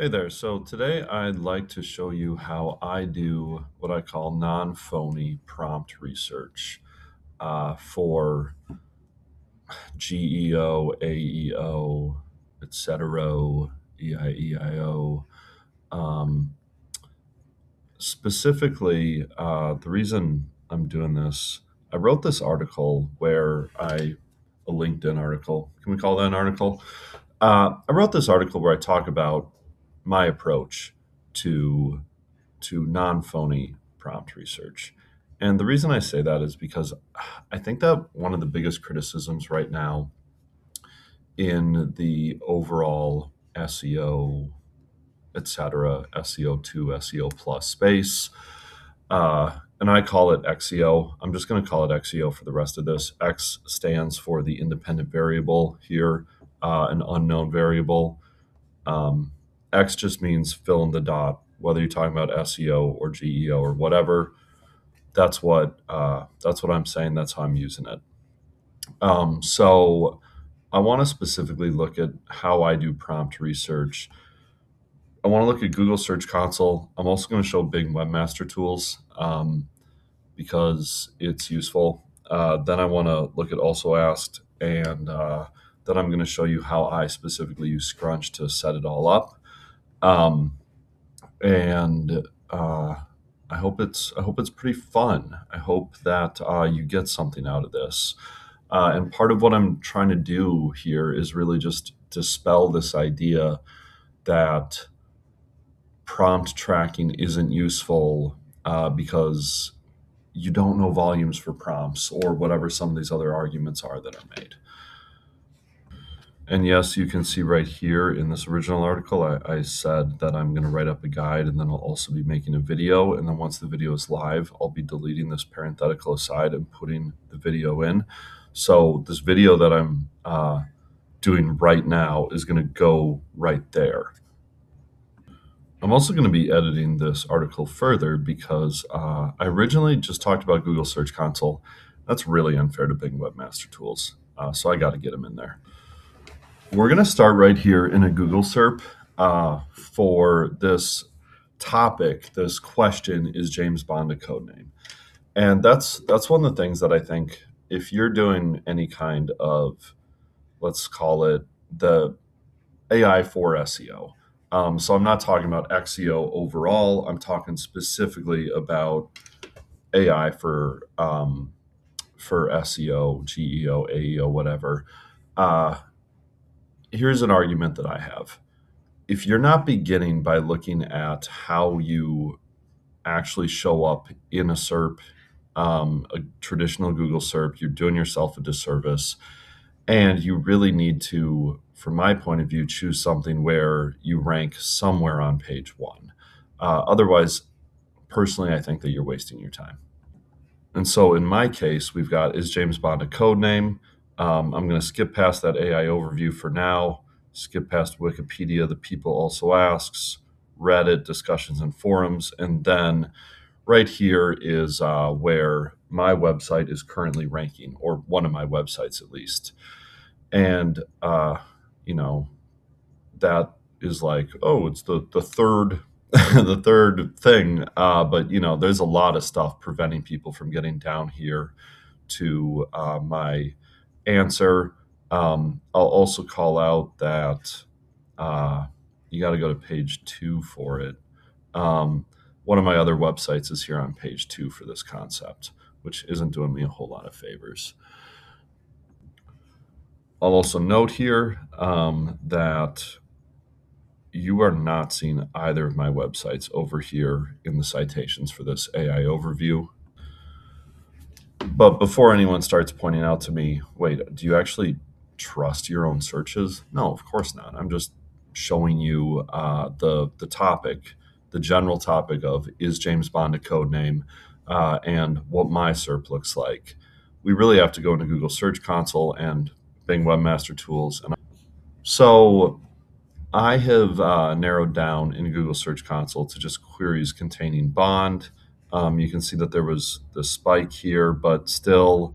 Hey there. So today I'd like to show you how I do what I call non-phony prompt research for GEO, AEO, etc., EIEIO. Um, Specifically, the reason I'm doing this, I wrote this article a LinkedIn article. Can we call that an article? I wrote this article where I talk about my approach to non-phony prompt research. And the reason I say that is because I think that one of the biggest criticisms right now in the overall SEO, SEO2, SEO plus space, and I call it xEO. I'm just going to call it xEO for the rest of this. X stands for the independent variable here, an unknown variable. Um, X just means fill in the dot, whether you're talking about SEO or GEO or whatever. That's what I'm saying. That's how I'm using it. So I want to specifically look at how I do prompt research. I want to look at Google Search Console. I'm also going to show Bing Webmaster Tools because it's useful. Then I want to look at AlsoAsked, and then I'm going to show you how I specifically use Scrunch to set it all up. Um, and I hope it's pretty fun. I hope that you get something out of this. And part of what I'm trying to do here is really just dispel this idea that prompt tracking isn't useful because you don't know volumes for prompts or whatever some of these other arguments are that are made. And yes, you can see right here in this original article, I said that I'm going to write up a guide and then I'll also be making a video. And then once the video is live, I'll be deleting this parenthetical aside and putting the video in. So this video that I'm doing right now is going to go right there. I'm also going to be editing this article further because I originally just talked about Google Search Console. That's really unfair to Bing Webmaster Tools. So I got to get them in there. We're going to start right here in a Google SERP for this topic. This question, is James Bond a code name? And that's one of the things that I think if you're doing any kind of, let's call it the AI for SEO. So I'm not talking about xEO overall. I'm talking specifically about AI for SEO, GEO, AEO, whatever. Here's an argument that I have. If you're not beginning by looking at how you actually show up in a SERP, a traditional Google SERP, you're doing yourself a disservice. And you really need to, from my point of view, choose something where you rank somewhere on page one. Otherwise, personally, I think that you're wasting your time. And so in my case, we've got, is James Bond a code name? I'm going to skip past that AI overview for now, skip past Wikipedia, the people also asks, Reddit, discussions and forums, and then right here is where my website is currently ranking, or one of my websites at least. And, that is like, oh, it's the third the third thing. But there's a lot of stuff preventing people from getting down here to my answer. I'll also call out that you got to go to page 2 for it. One of my other websites is here on page 2 for this concept, which isn't doing me a whole lot of favors. I'll also note here that you are not seeing either of my websites over here in the citations for this AI overview. But before anyone starts pointing out to me, wait, do you actually trust your own searches? No, of course not. I'm just showing you the topic, the general topic of, is James Bond a code name, and what my SERP looks like. We really have to go into Google Search Console and Bing Webmaster Tools. And so I have narrowed down in Google Search Console to just queries containing Bond. You can see that there was the spike here, but still,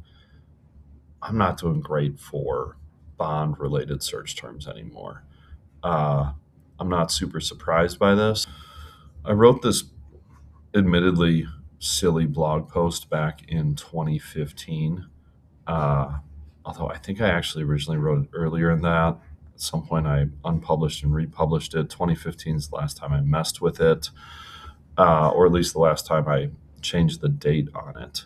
I'm not doing great for Bond-related search terms anymore. I'm not super surprised by this. I wrote this admittedly silly blog post back in 2015. Uh, Although I think I actually originally wrote it earlier in that. At some point, I unpublished and republished it. 2015 is the last time I messed with it, or at least the last time I changed the date on it.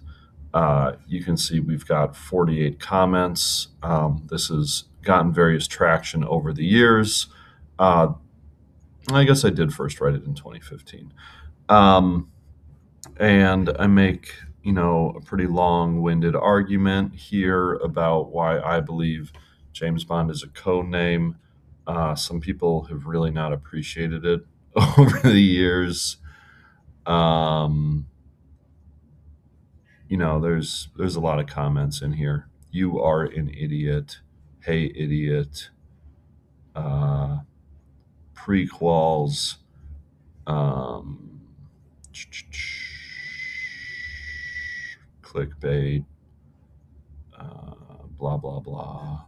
You can see we've got 48 comments. This has gotten various traction over the years. Uh, I guess I did first write it in 2015. And I make, a pretty long-winded argument here about why I believe James Bond is a code name. Some people have really not appreciated it over the years. Um, there's a lot of comments in here. You are an idiot. Hey, idiot. Uh, Prequels. Um, Clickbait. Blah blah blah.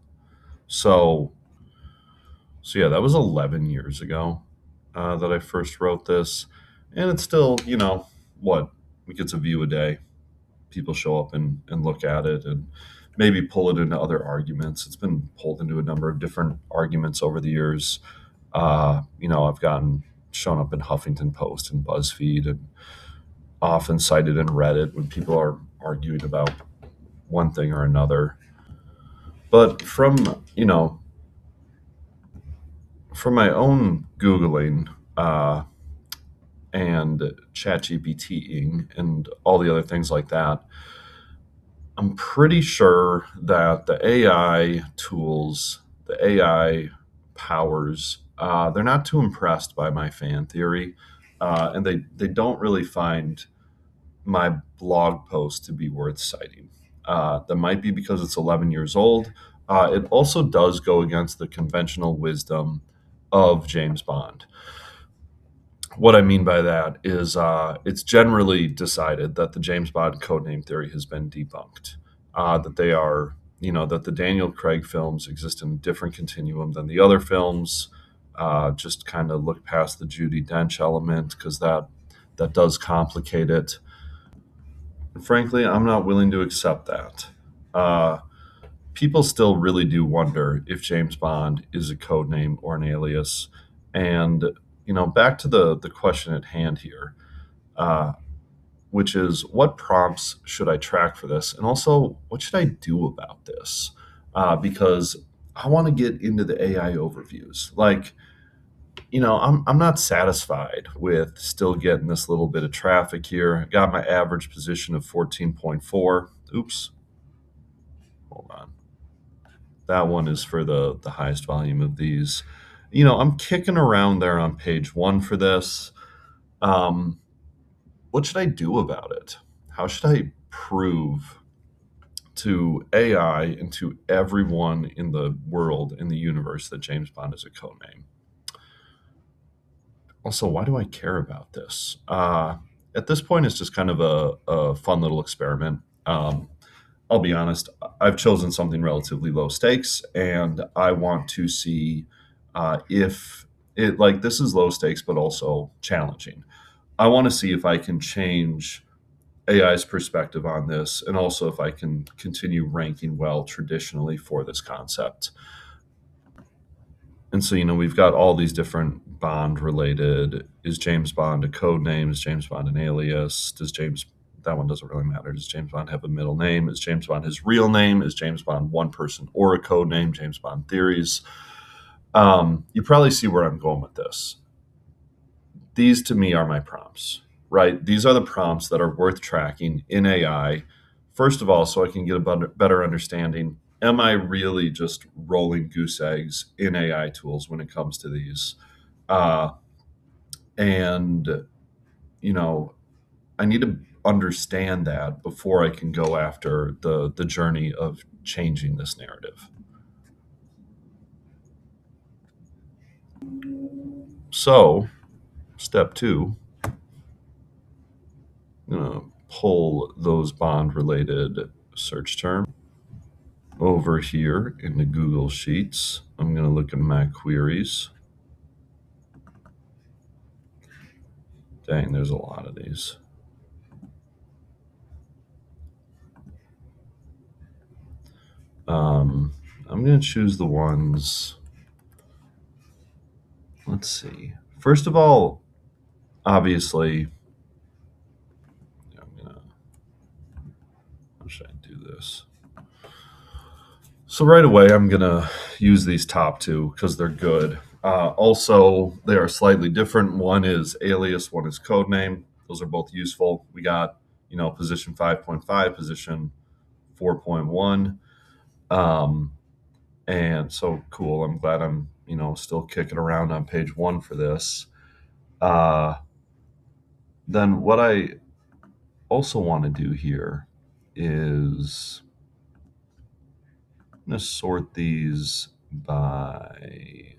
So, so yeah, that was 11 years ago that I first wrote this, and it's still, what, it gets a view a day. People show up and look at it and maybe pull it into other arguments. It's been pulled into a number of different arguments over the years. I've gotten shown up in Huffington Post and BuzzFeed and often cited in Reddit when people are arguing about one thing or another. But from my own Googling and ChatGPTing and all the other things like that, I'm pretty sure that the AI tools, the AI powers, they're not too impressed by my fan theory, and they don't really find my blog post to be worth citing. That might be because it's 11 years old. It also does go against the conventional wisdom of James Bond. What I mean by that is it's generally decided that the James Bond codename theory has been debunked. That they are, that the Daniel Craig films exist in a different continuum than the other films. Just kind of look past the Judi Dench element because that does complicate it. And frankly, I'm not willing to accept that. Uh, People still really do wonder if James Bond is a code name or an alias. And back to the question at hand here, uh, which is what prompts should I track for this, and also what should I do about this? Because I want to get into the AI overviews. Like, I'm not satisfied with still getting this little bit of traffic here. I got my average position of 14.4. Oops, hold on. That one is for the highest volume of these. I'm kicking around there on page one for this. Um, what should I do about it? How should I prove to AI and to everyone in the world, in the universe, that James Bond is a code name? Also, why do I care about this? At this point, it's just kind of a fun little experiment. I'll be honest, I've chosen something relatively low stakes, and I want to see if it, like, this is low stakes, but also challenging. I want to see if I can change AI's perspective on this, and also if I can continue ranking well traditionally for this concept. And so, we've got all these different Bond related. Is James Bond a code name? Is James Bond an alias? That one doesn't really matter. Does James Bond have a middle name? Is James Bond his real name? Is James Bond one person or a code name? James Bond theories. You probably see where I'm going with this. These to me are my prompts, right? These are the prompts that are worth tracking in AI. First of all, so I can get a better understanding. Am I really just rolling goose eggs in AI tools when it comes to these? Uh, and, I need to understand that before I can go after the journey of changing this narrative. So, step two, I'm going to pull those bond related search terms over here into Google Sheets. I'm going to look at my queries. Dang, there's a lot of these. I'm going to choose the ones. Let's see. First of all, obviously, how should I do this? So right away, I'm going to use these top two because they're good. Also, they are slightly different. One is alias, one is codename. Those are both useful. We got, position 5.5, position 4.1. And so cool. I'm glad I'm, still kicking around on page one for this. Then what I also want to do here is I'm going to sort these by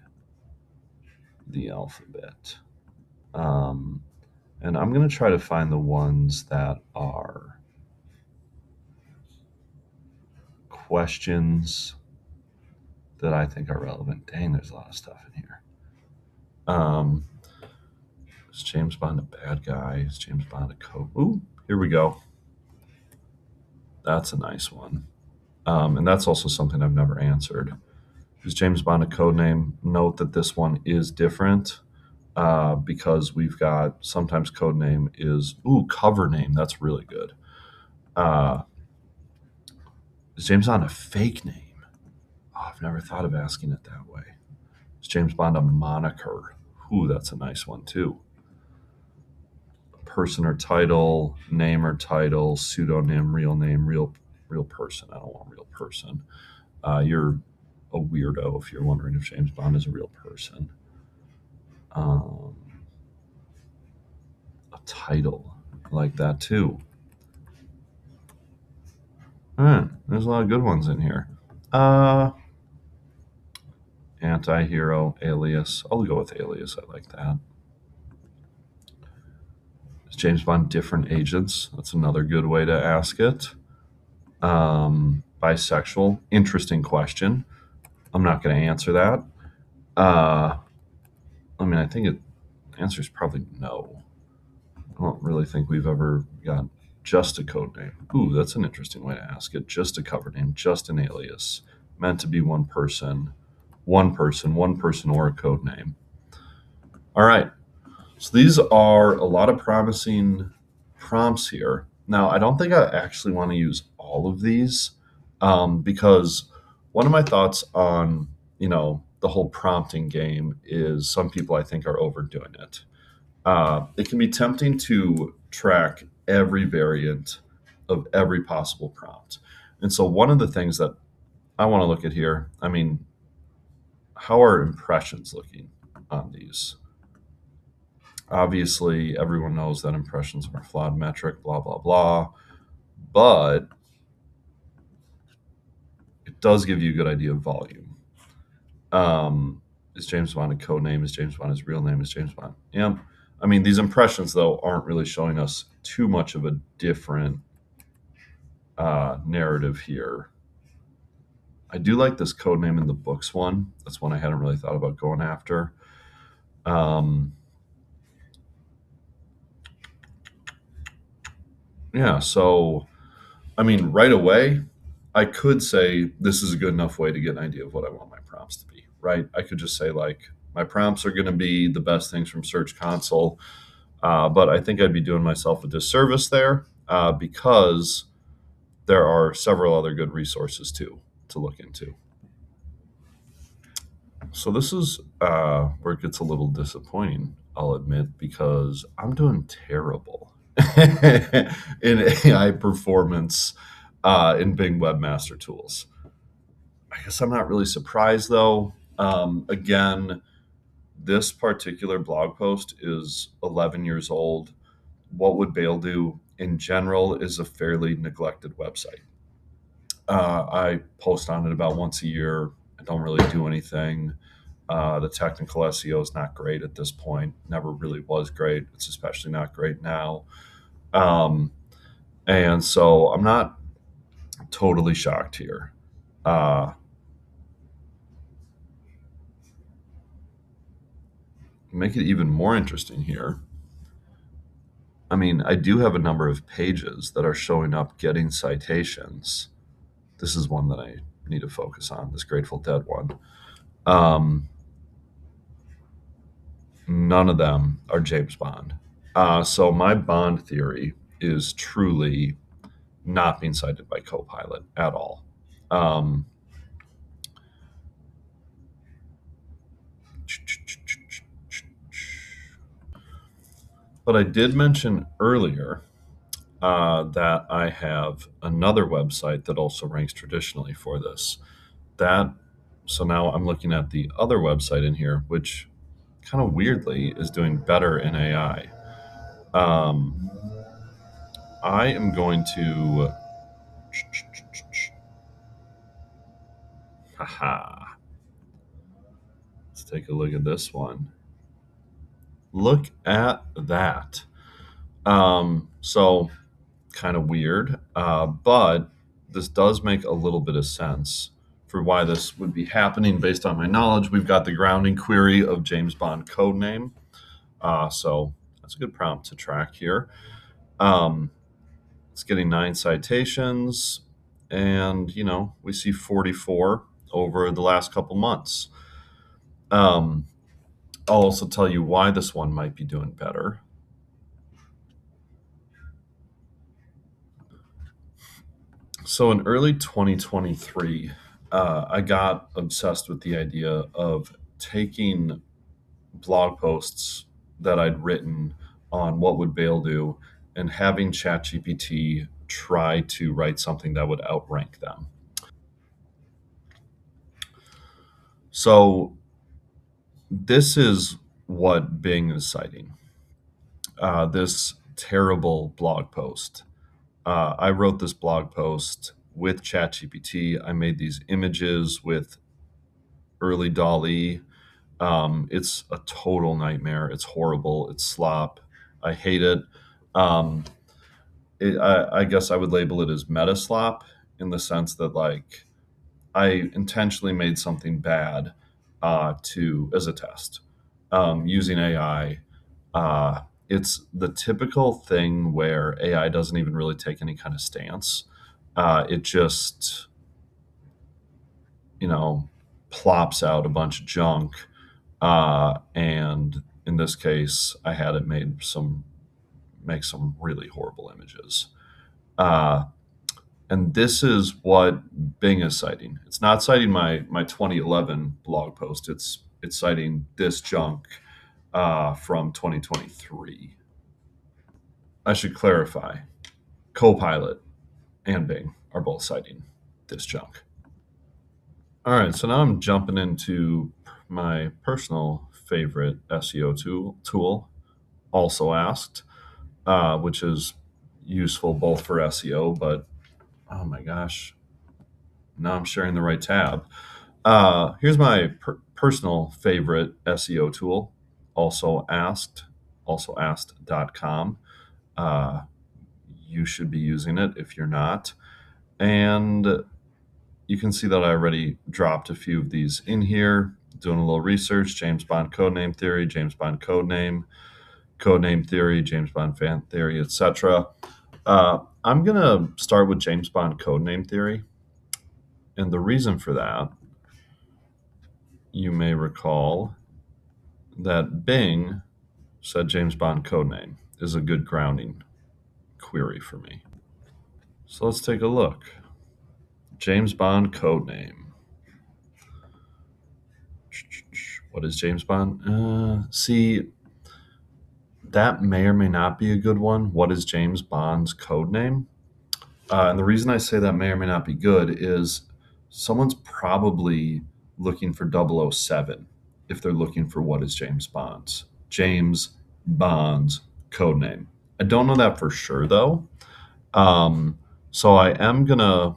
the alphabet. And I'm going to try to find the ones that are questions that I think are relevant. Dang, there's a lot of stuff in here. Is James Bond a bad guy? Is James Bond a code? Ooh, here we go. That's a nice one. And that's also something I've never answered. Is James Bond a code name? Note that this one is different because we've got sometimes code name is, cover name. That's really good. Is James Bond a fake name? Oh, I've never thought of asking it that way. Is James Bond a moniker? Ooh, that's a nice one too. Person or title, name or title, pseudonym, real name, real person. I don't want real person. You're a weirdo if you're wondering if James Bond is a real person. A title, I like that too. There's a lot of good ones in here. Anti-hero, alias. I'll go with alias. I like that. Is James Bond different agents? That's another good way to ask it. Bisexual, interesting question. I'm not going to answer that. I think the answer is probably no. I don't really think we've ever got just a code name. Ooh, that's an interesting way to ask it. Just a cover name, just an alias, meant to be one person, or a code name. All right. So these are a lot of promising prompts here. Now, I don't think I actually want to use all of these because one of my thoughts on, the whole prompting game is some people I think are overdoing it. It can be tempting to track every variant of every possible prompt. And so one of the things that I want to look at here, how are impressions looking on these? Obviously, everyone knows that impressions are a flawed metric, blah, blah, blah. But it does give you a good idea of volume. Is James Bond a code name? Is James Bond his real name? Is James Bond? Yeah. These impressions, though, aren't really showing us too much of a different narrative here. I do like this code name in the books one. That's one I hadn't really thought about going after. Yeah, so, right away, I could say this is a good enough way to get an idea of what I want my prompts to be, right? I could just say, my prompts are going to be the best things from Search Console. But I think I'd be doing myself a disservice there because there are several other good resources too to look into. So this is where it gets a little disappointing, I'll admit, because I'm doing terrible in AI performance in Bing Webmaster Tools. I guess I'm not really surprised though. Again, this particular blog post is 11 years old. What would Bale do in general is a fairly neglected website. I post on it about once a year. I don't really do anything. The technical SEO is not great at this point. Never really was great. It's especially not great now. And so I'm not totally shocked here. Make it even more interesting here. I mean, I do have a number of pages that are showing up getting citations. This is one that I need to focus on, this Grateful Dead one. None of them are James Bond. So my Bond theory is truly not being cited by Copilot at all. But I did mention earlier that I have another website that also ranks traditionally for this. So now I'm looking at the other website in here, which kind of weirdly is doing better in AI. I am going to. Haha. Let's take a look at this one. Look at that. So kind of weird, but this does make a little bit of sense for why this would be happening based on my knowledge. We've got the grounding query of James Bond codename. So that's a good prompt to track here. It's getting 9 citations, and we see 44 over the last couple months. I'll also tell you why this one might be doing better. So in early 2023, I got obsessed with the idea of taking blog posts that I'd written on what would Bale do and having ChatGPT try to write something that would outrank them. So this is what Bing is citing. This terrible blog post. I wrote this blog post with ChatGPT. I made these images with early DALL-E. It's a total nightmare. It's horrible. It's slop. I hate it. I guess I would label it as meta slop in the sense that like I intentionally made something bad as a test using AI. It's the typical thing where AI doesn't even really take any kind of stance. It just plops out a bunch of junk. And in this case, I had it make some really horrible images. And this is what Bing is citing. It's not citing my 2011 blog post. It's citing this junk from 2023. I should clarify, Copilot and Bing are both citing this junk. All right, so now I'm jumping into my personal favorite SEO tool, AlsoAsked, which is useful both for SEO, but oh my gosh, now I'm sharing the right tab. Here's my personal favorite SEO tool, AlsoAsked, alsoasked.com. You should be using it if you're not. And you can see that I already dropped a few of these in here, doing a little research, James Bond codename theory, James Bond codename theory, James Bond fan theory, etc. I'm going to start with James Bond codename theory. And the reason for that, you may recall that Bing said James Bond codename is a good grounding query for me. So let's take a look. James Bond codename. What is James Bond? See, that may or may not be a good one. What is James Bond's codename? And the reason I say that may or may not be good is someone's probably looking for 007 if they're looking for what is James Bond's codename. I don't know that for sure though. So I'm gonna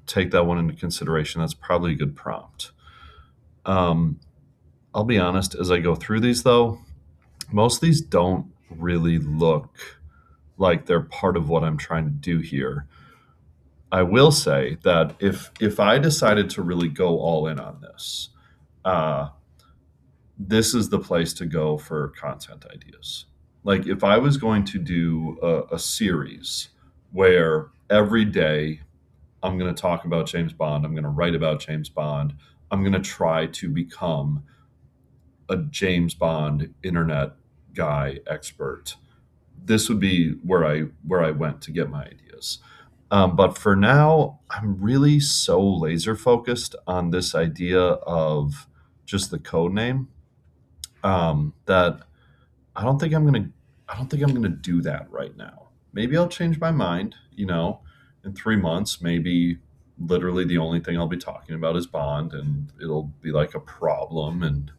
take that one into consideration. That's probably a good prompt. I'll be honest, as I go through these though, most of these don't really look like they're part of what I'm trying to do here. I will say that if I decided to really go all in on this, this is the place to go for content ideas. like if I was going to do a series where every day I'm going to talk about James Bond, I'm going to write about James Bond, I'm going to try to become a James Bond internet guy expert. This would be where I went to get my ideas. But for now, I'm really so laser focused on this idea of just the code name, that I don't think I'm gonna I don't think I'm gonna do that right now. Maybe I'll change my mind, in 3 months. Maybe literally the only thing I'll be talking about is Bond, and it'll be like a problem, and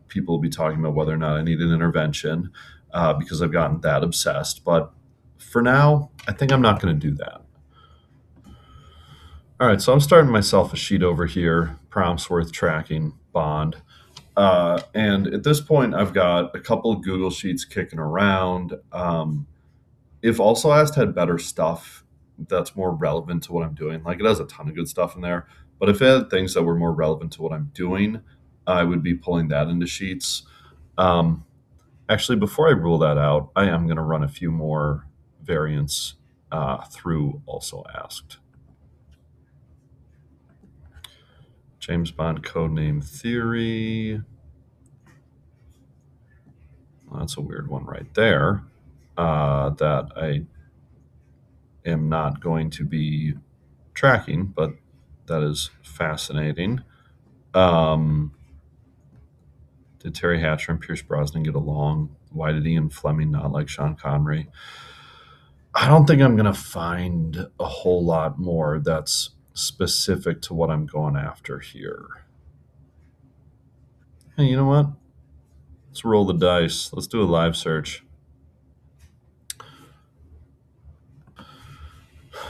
people will be talking about whether or not I need an intervention, because I've gotten that obsessed. But for now, I think I'm not going to do that. All right, so I'm starting myself a sheet over here, prompts worth tracking, Bond. And at this point, I've got a couple of Google Sheets kicking around. If AlsoAsked had better stuff that's more relevant to what I'm doing, like it has a ton of good stuff in there, but if it had things that were more relevant to what I'm doing, I would be pulling that into Sheets. Um, Actually, before I rule that out, I am going to run a few more variants through AlsoAsked. James Bond codename theory. Well, that's a weird one right there, that I am not going to be tracking, but that is fascinating. Um, did Terry Hatcher and Pierce Brosnan get along? Why did Ian Fleming not like Sean Connery? I don't think I'm going to find a whole lot more that's specific to what I'm going after here. Hey, you know what? Let's roll the dice. Let's do a live search.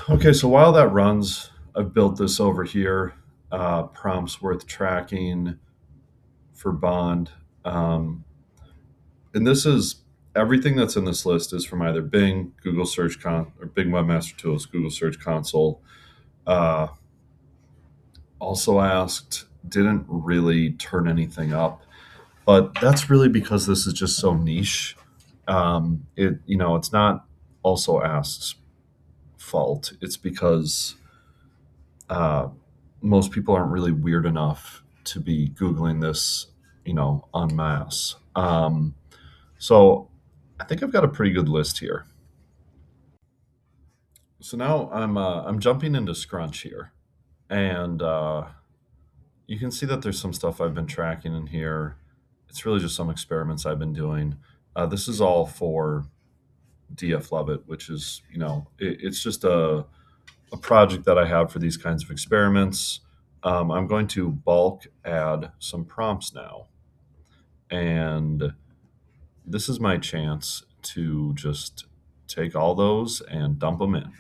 Okay, so while that runs, I've built this over here. Prompts worth tracking for Bond. Um, and this is everything that's in this list is from either Bing, Google Search or Bing Webmaster Tools, Google Search Console. Uh, Also asked, didn't really turn anything up, but that's really because this is just so niche. It's not also asked's fault. It's because uh, most people aren't really weird enough to be Googling this, en masse. So I think I've got a pretty good list here. So now I'm jumping into Scrunch here, and you can see that there's some stuff I've been tracking in here. It's really just some experiments I've been doing. This is all for DF Lovett, which is it's just a project that I have for these kinds of experiments. I'm going to bulk add some prompts now, and this is my chance to just take all those and dump them in.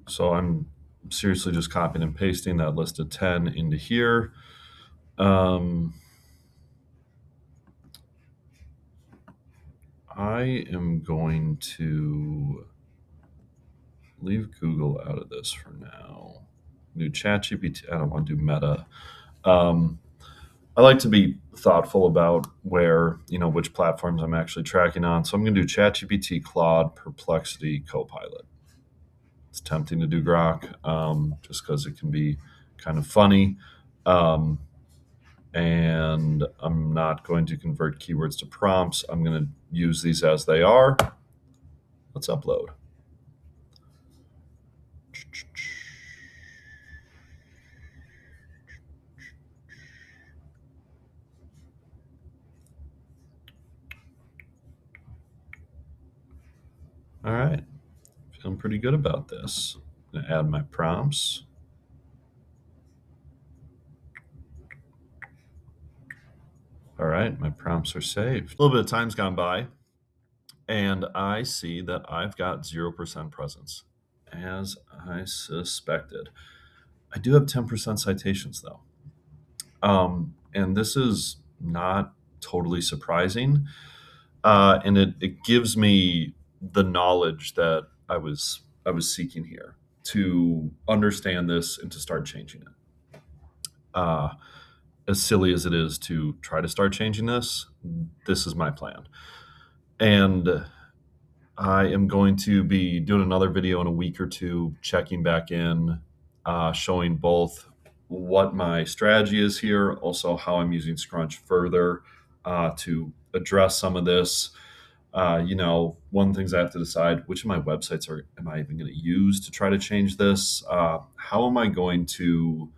So I'm seriously just copying and pasting that list of 10 into here. Um, I am going to leave Google out of this for now. Do ChatGPT. I don't want to do Meta. Um, I like to be thoughtful about which platforms I'm actually tracking on. So I'm going to do ChatGPT, Claude, Perplexity, Copilot. It's tempting to do Grok, just because it can be kind of funny. Um, and I'm not going to convert keywords to prompts. I'm going to use these as they are. Let's upload. All right. Feeling pretty good about this. I'm going to add my prompts. All right, my prompts are saved. A little bit of time's gone by, and I see that I've got 0% presence, as I suspected. I do have 10% citations, though. And this is not totally surprising. And it gives me the knowledge that I was seeking here to understand this and to start changing it. as silly as it is to try to start changing this is my plan. And I am going to be doing another video in a week or two, checking back in, showing both what my strategy is here, also how I'm using Scrunch further to address some of this. One of the things I have to decide, which of my websites am I even going to use to try to change this? How am I going to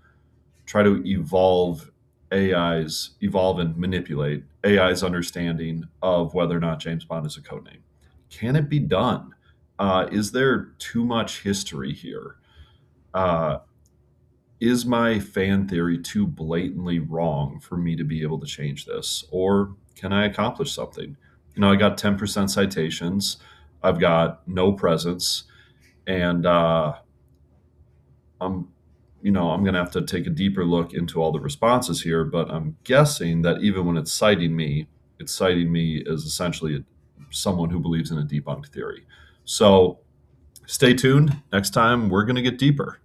try to evolve and manipulate AI's understanding of whether or not James Bond is a code name? Can it be done? Is there too much history here? Uh, is my fan theory too blatantly wrong for me to be able to change this? Or can I accomplish something? I got 10% citations. I've got no presence. And I'm going to have to take a deeper look into all the responses here, but I'm guessing that even when it's citing me as essentially someone who believes in a debunked theory. So stay tuned. Next time, we're going to get deeper.